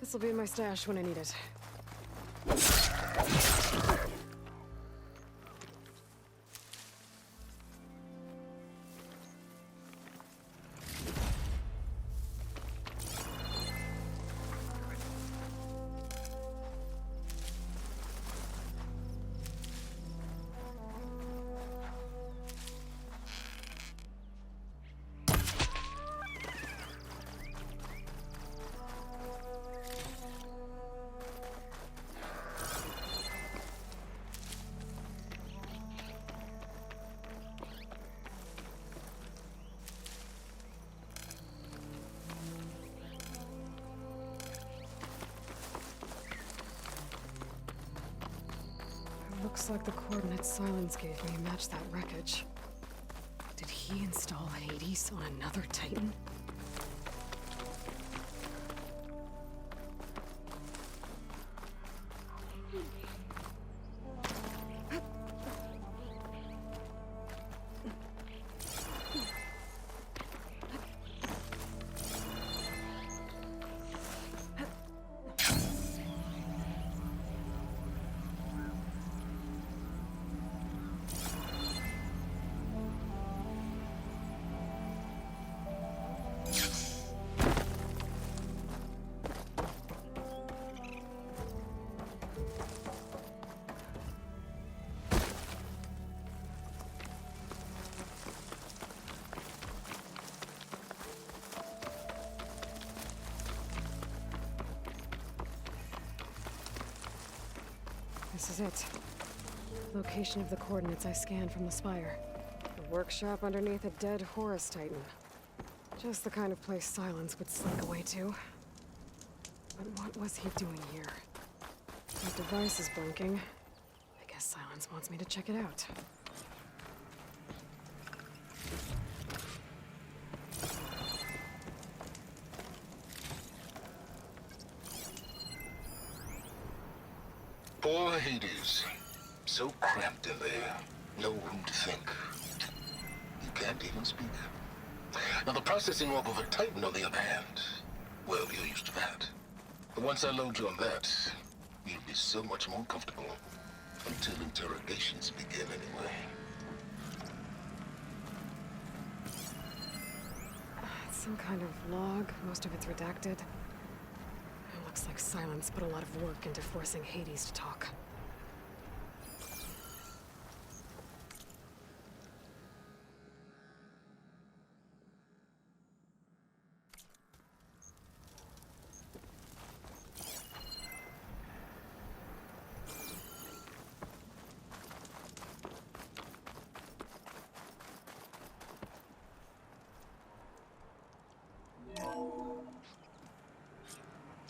This'll be in my stash when I need it. Looks like the coordinates Silence gave me match that wreckage. Did he install Hades on another Titan? This is it. Location of the coordinates I scanned from the spire. A workshop underneath a dead Horus Titan. Just the kind of place Silence would slink away to. But what was he doing here? My device is blinking. I guess Silence wants me to check it out. Poor Hades. So cramped in there. No room to think. You can't even speak. Now the processing orb of a Titan, on the other hand, well, you're used to that. But once I load you on that, you'll be so much more comfortable. Until interrogations begin, anyway. It's some kind of log. Most of it's redacted. It looks like Silence put a lot of work into forcing Hades to talk.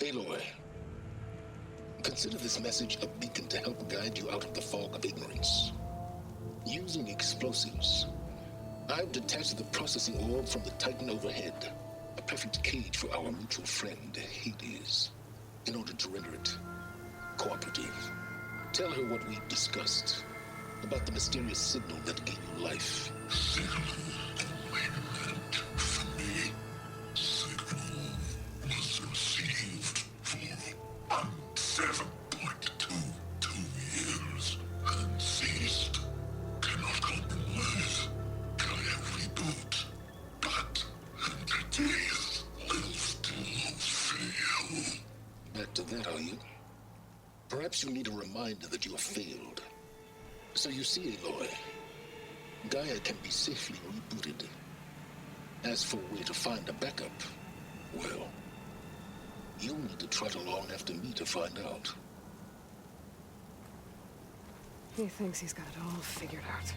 Aloy, consider this message a beacon to help guide you out of the fog of ignorance. Using explosives, I've detached the processing orb from the Titan overhead, a perfect cage for our mutual friend, Hades, in order to render it cooperative. Tell her what we've discussed about the mysterious signal that gave you life. Perhaps you need a reminder that you have failed. So you see, Aloy, Gaia can be safely rebooted. As for a way to find a backup, well, you'll need to trot along after me to find out. He thinks he's got it all figured out.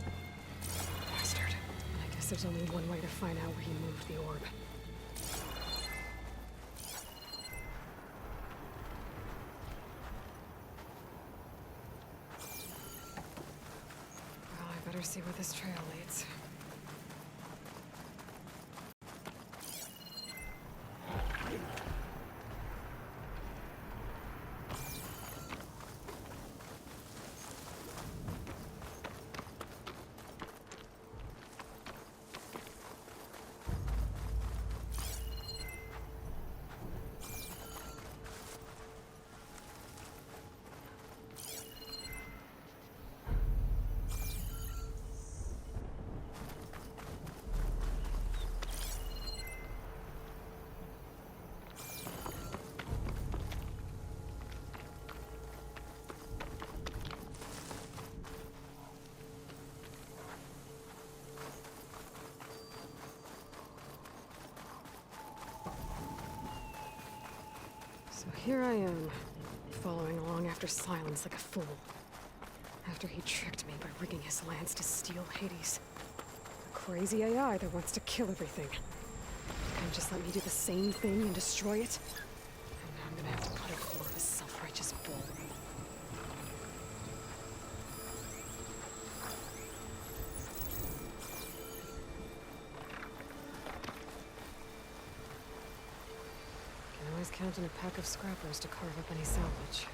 Bastard. I guess there's only one way to find out where he moved the orb. Better see where this trail leads. here I am, following along after Silence like a fool. After he tricked me by rigging his lance to steal Hades. A crazy AI that wants to kill everything. Can't just let me do the same thing and destroy it? And now I'm gonna have to put up more of his self-righteous bull. Can always count on a pack of scrappers to carve up any salvage.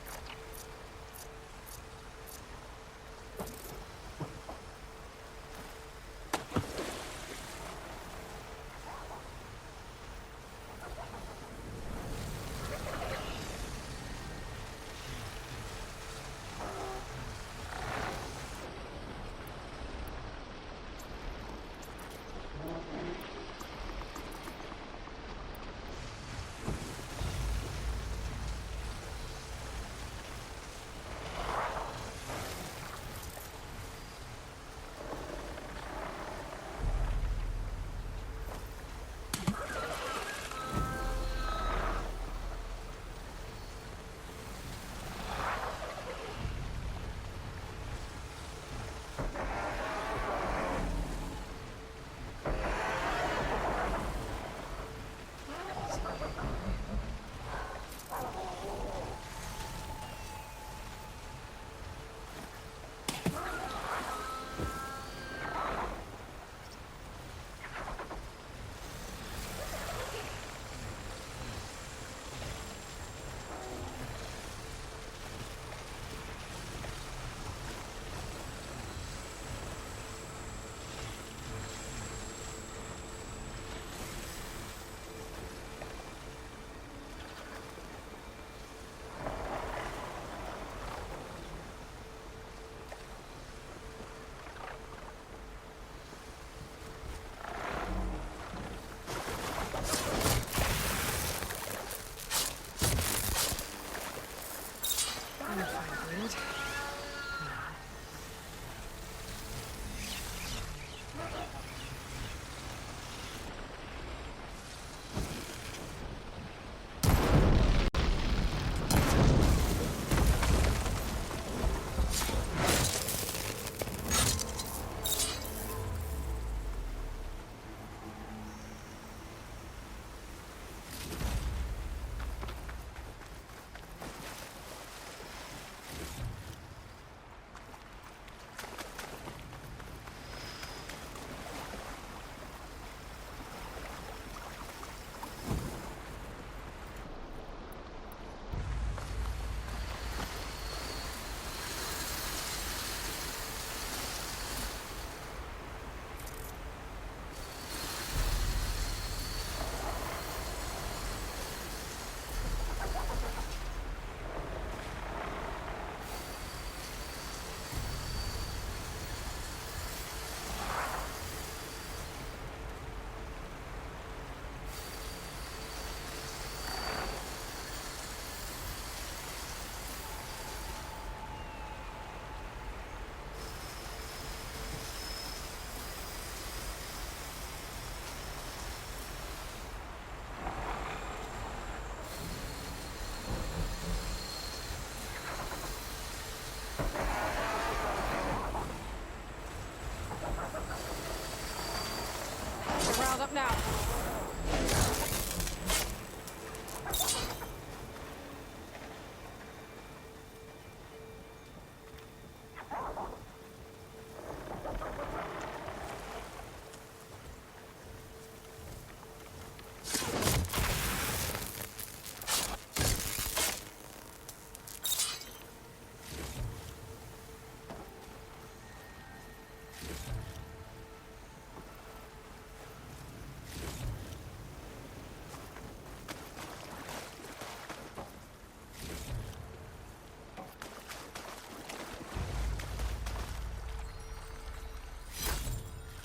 Riled up now.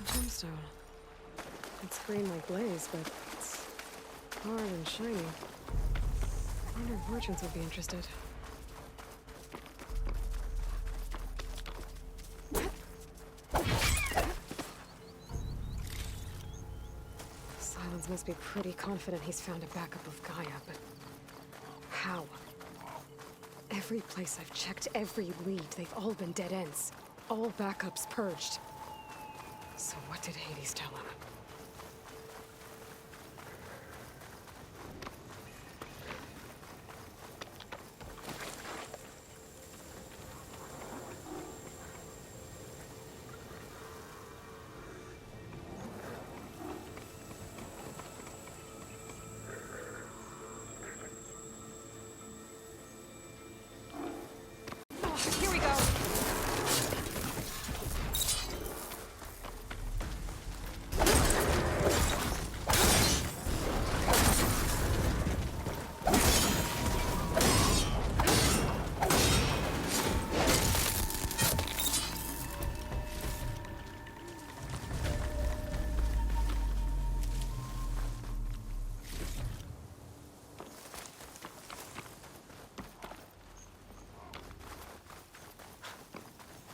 Gemstone. It's green like glaze, but it's hard and shiny. I wonder if merchants would be interested. Silence must be pretty confident he's found a backup of Gaia, but how? Every place I've checked, every lead, they've all been dead ends. All backups purged. So what did Hades tell him? Here we go.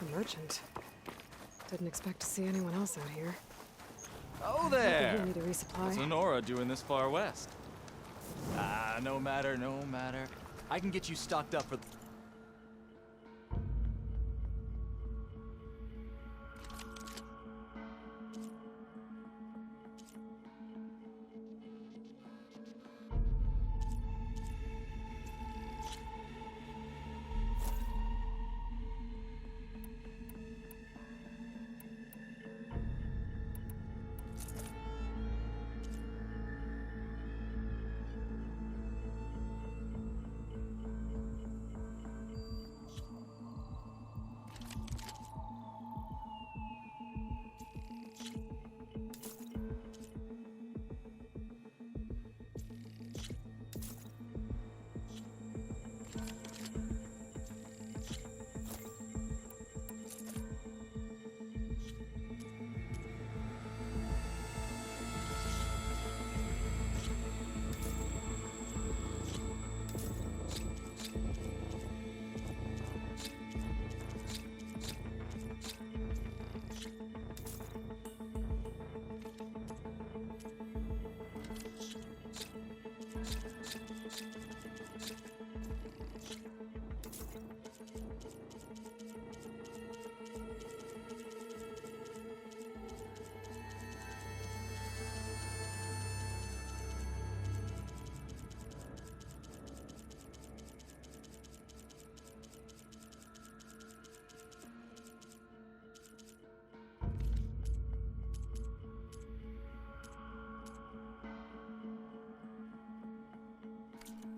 A merchant. Didn't expect to see anyone else out here. Oh Maybe there! he'll need a resupply. What's Lenora doing this far west? No matter, no matter. I can get you stocked up for...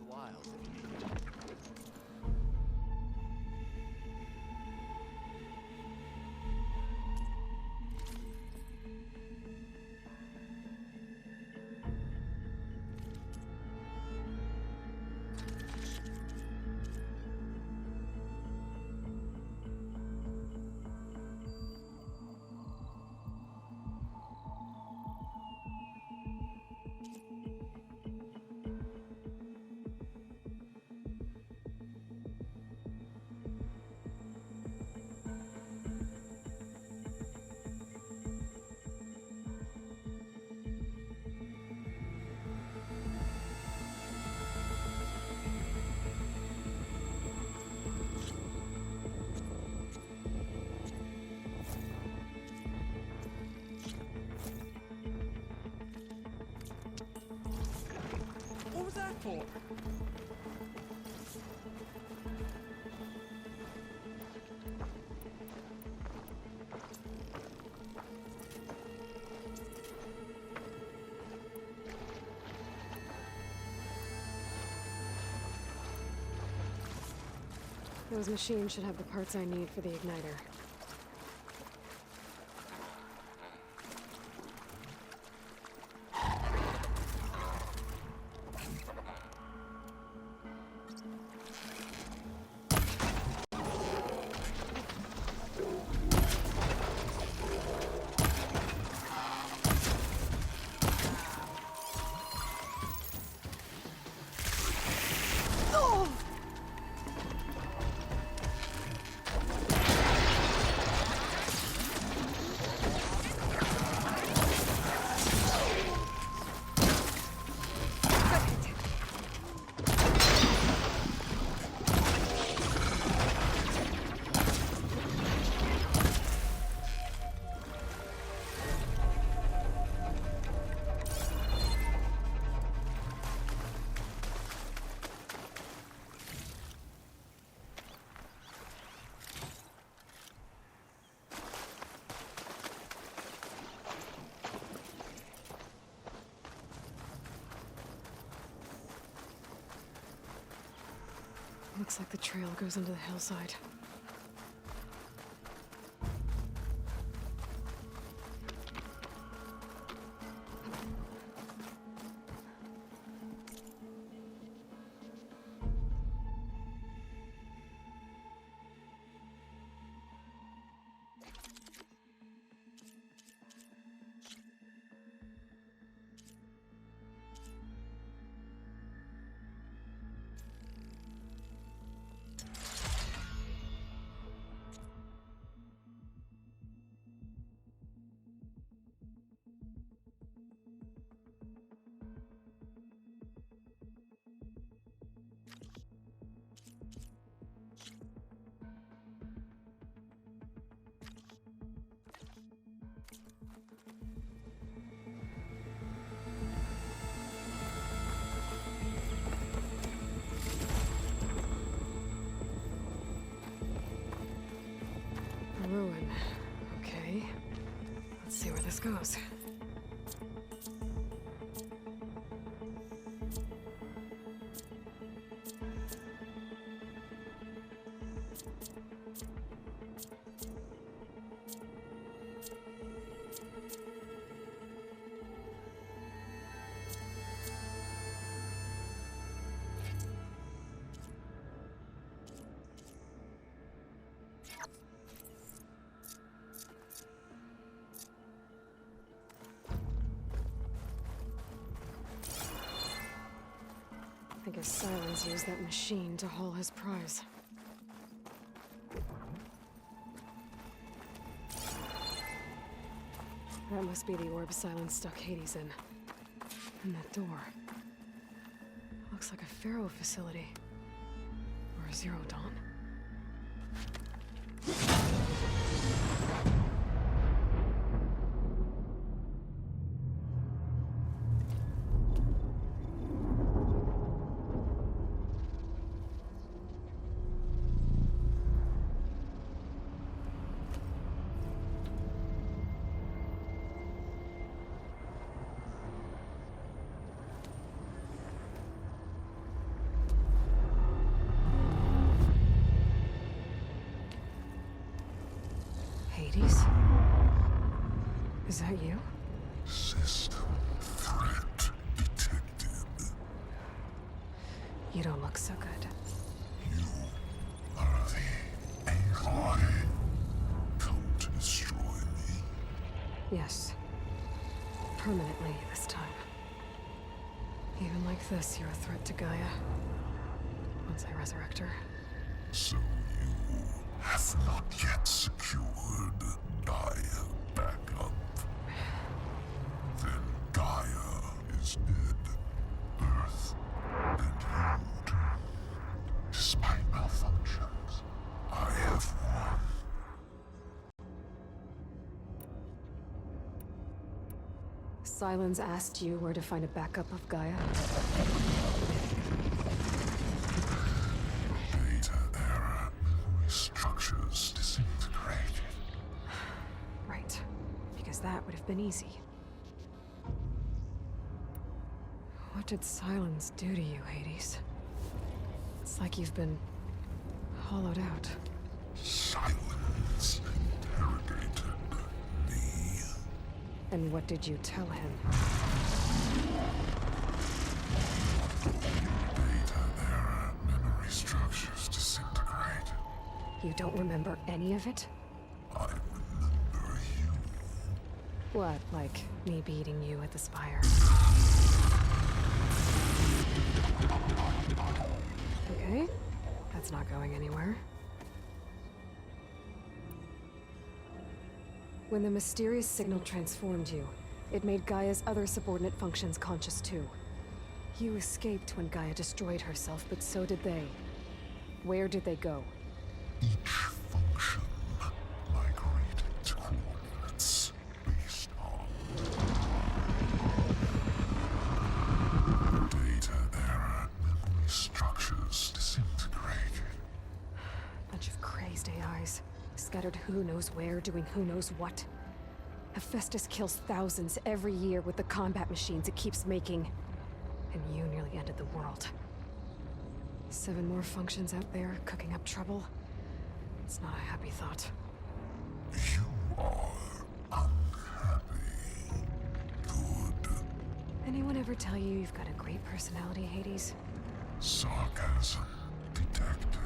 Wild. What was that for? Those machines should have the parts I need for the igniter. Looks like the trail goes into the hillside. A ruin. Okay. Let's see where this goes. I guess Silence used that machine to haul his prize. That must be the orb Silence stuck Hades in. And that door. Looks like a Pharaoh facility. Or a Zero Dawn. Hades? Is that you? System threat detected. You don't look so good. You are the Aloy. Come to destroy me. Yes. Permanently this time. Even like this, you're a threat to Gaia. Once I resurrect her. So you have not yet secured Gaia back up. Then Gaia is dead. Earth and you too. Despite malfunctions, I have won. Silence asked you where to find a backup of Gaia? Data error. Memory structures disintegrated. Right. Because that would have been easy. What did Silence do to you, Hades? It's like you've been hollowed out. Silence interrogated me. And what did you tell him? Data error. Memory structures disintegrate. You don't remember any of it? I remember you. What, like me beating you at the Spire? Okay, that's not going anywhere. When the mysterious signal transformed you, it made Gaia's other subordinate functions conscious too. You escaped when Gaia destroyed herself, but so did they. Where did they go? Each function migrated to coordinates based on data error. Memory structures disintegrated. Bunch of crazed AIs, scattered who knows where, doing who knows what. Hephaestus kills thousands every year with the combat machines it keeps making. And you nearly ended the world. 7 more functions out there cooking up trouble. It's not a happy thought. You are unhappy. Good. Anyone ever tell you you've got a great personality, Hades? Sarcasm detected.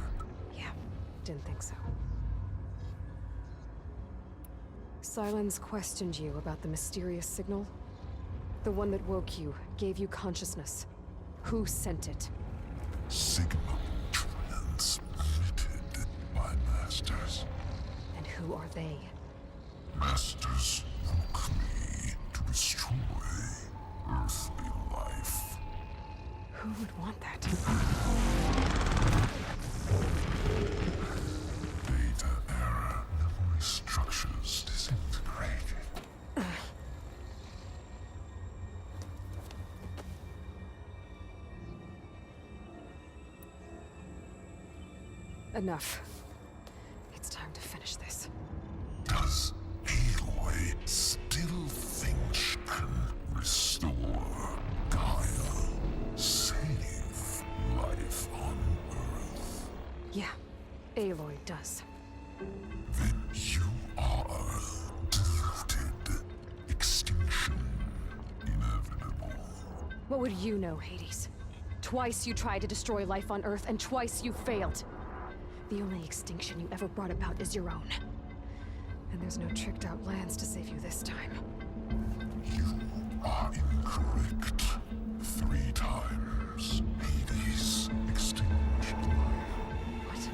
Yeah, didn't think so. Sylens questioned you about the mysterious signal. The one that woke you, gave you consciousness. Who sent it? Signal transmitted by masters. And who are they? Masters woke me to destroy earthly life. Who would want that? Data error. Memory structures disintegrated. Enough. It's time to finish this. Does Aloy still think she can restore Gaia? Save life on Earth? Yeah, Aloy does. Then you are deluded. Extinction inevitable. What would you know, Hades? Twice you tried to destroy life on Earth, and twice you failed. The only extinction you ever brought about is your own. And there's no tricked-out lands to save you this time. You are incorrect. 3 times Hades extinguished life. What?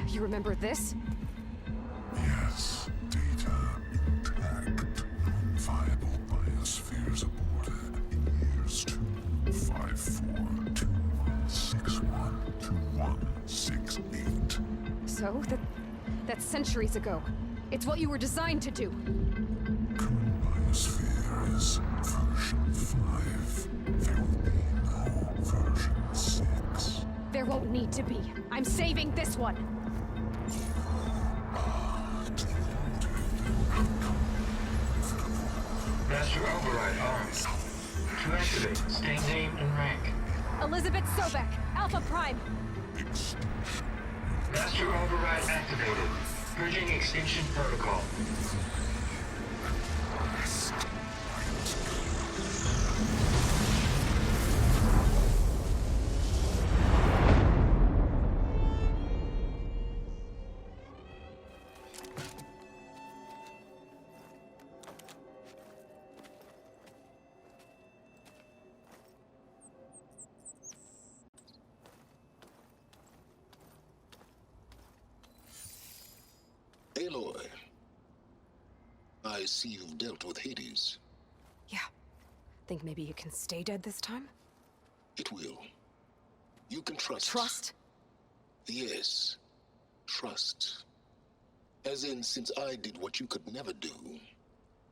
You remember this? Yes, data intact. Non-viable biospheres aborted in years 254, 2161, 2168. So? That's centuries ago. It's what you were designed to do. Current biosphere is version 5. There will be no version 6. There won't need to be. I'm saving this one. Master Override armed. To activate, stay name and rank. Elizabeth Sobek, Alpha Prime. Extinction. Master Override activated. Purging extinction protocol. Aloy, I see you've dealt with Hades. Yeah. Think maybe you can stay dead this time? It will. You can trust. Trust? Yes. Trust. As in, since I did what you could never do,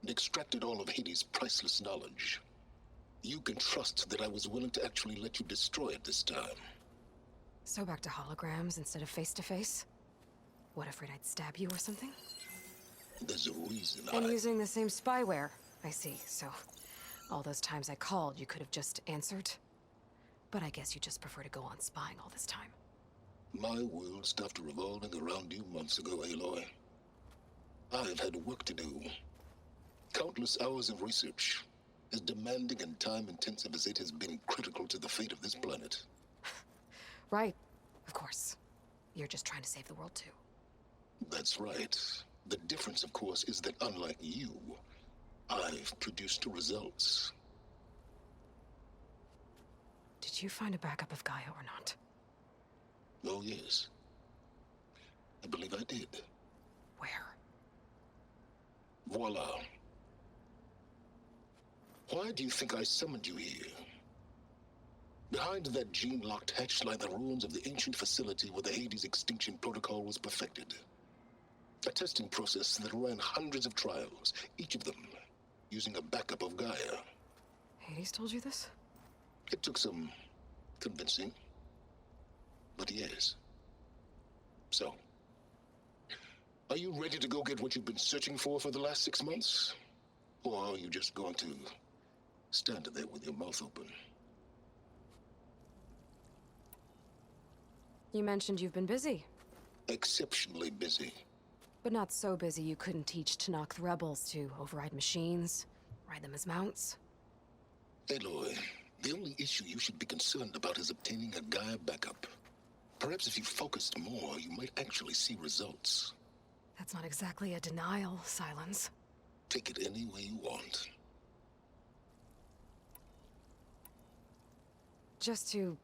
and extracted all of Hades' priceless knowledge, you can trust that I was willing to actually let you destroy it this time. So back to holograms instead of face-to-face? What, afraid I'd stab you or something? There's a reason And I... using the same spyware. I see, so... all those times I called, you could have just answered? But I guess you just prefer to go on spying all this time. My world stopped revolving around you months ago, Aloy. I've had work to do. Countless hours of research, as demanding and time-intensive as it has been critical to the fate of this planet. Right, of course. You're just trying to save the world too. That's right. The difference, of course, is that unlike you, I've produced results. Did you find a backup of Gaia or not? Oh, yes. I believe I did. Where? Voila. Why do you think I summoned you here? Behind that gene-locked hatch lie the ruins of the ancient facility where the Hades extinction protocol was perfected. A testing process that ran hundreds of trials, each of them using a backup of Gaia. Hades told you this? It took some convincing, but yes. So, are you ready to go get what you've been searching for the last 6 months? Or are you just going to stand there with your mouth open? You mentioned you've been busy, Exceptionally busy. but not so busy you couldn't teach Tanakh the rebels to override machines, ride them as mounts. Aloy, the only issue you should be concerned about is obtaining a Gaia backup. Perhaps if you focused more, you might actually see results. That's not exactly a denial, Silence. Take it any way you want. Just to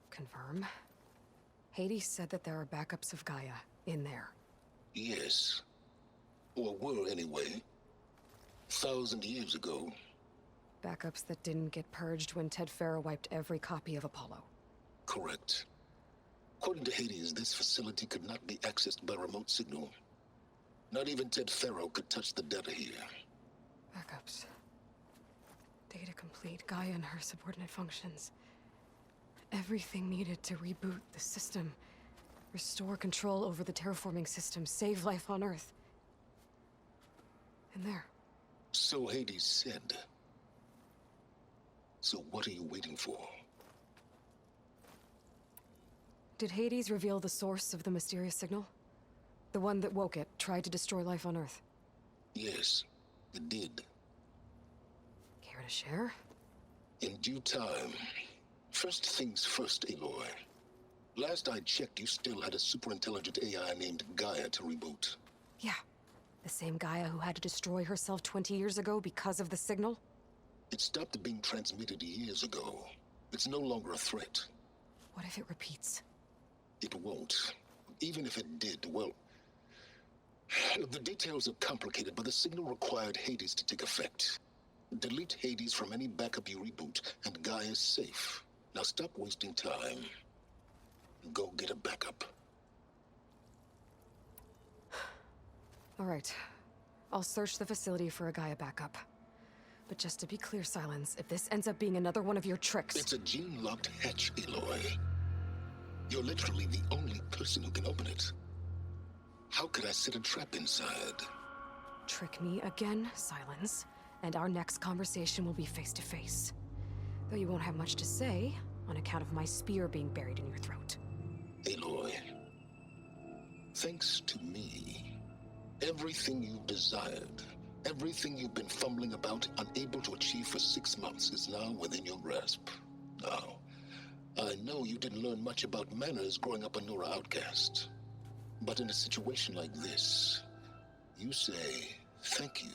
confirm, Hades said that there are backups of Gaia in there. Yes. Or were anyway. 1,000 years ago. Backups that didn't get purged when Ted Farrow wiped every copy of Apollo. Correct. According to Hades, this facility could not be accessed by remote signal. Not even Ted Farrow could touch the data here. Backups. Data complete, Gaia and her subordinate functions. Everything needed to reboot the system. Restore control over the terraforming system, save life on Earth. And there. So Hades said. So what are you waiting for? Did Hades reveal the source of the mysterious signal? The one that woke it, tried to destroy life on Earth? Yes, it did. Care to share? In due time. First things first, Aloy. Last I checked, you still had a superintelligent AI named Gaia to reboot. Yeah. The same Gaia who had to destroy herself 20 years ago because of the signal? It stopped being transmitted years ago. It's no longer a threat. What if it repeats? It won't. Even if it did, well... The details are complicated, but the signal required Hades to take effect. Delete Hades from any backup you reboot, and Gaia's safe. Now stop wasting time. Go get a backup. All right. I'll search the facility for a Gaia backup. But just to be clear, Silence, if this ends up being another one of your tricks... It's a gene-locked hatch, Aloy. You're literally the only person who can open it. How could I set a trap inside? Trick me again, Silence, and our next conversation will be face-to-face. Though you won't have much to say, on account of my spear being buried in your throat. Aloy, thanks to me, everything you've desired, everything you've been fumbling about, unable to achieve for 6 months, is now within your grasp. Now, I know you didn't learn much about manners growing up a Nora outcast. But in a situation like this, you say, thank you,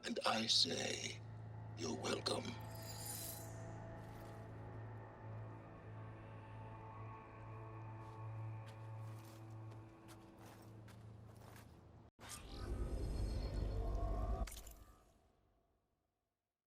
and I say, you're welcome.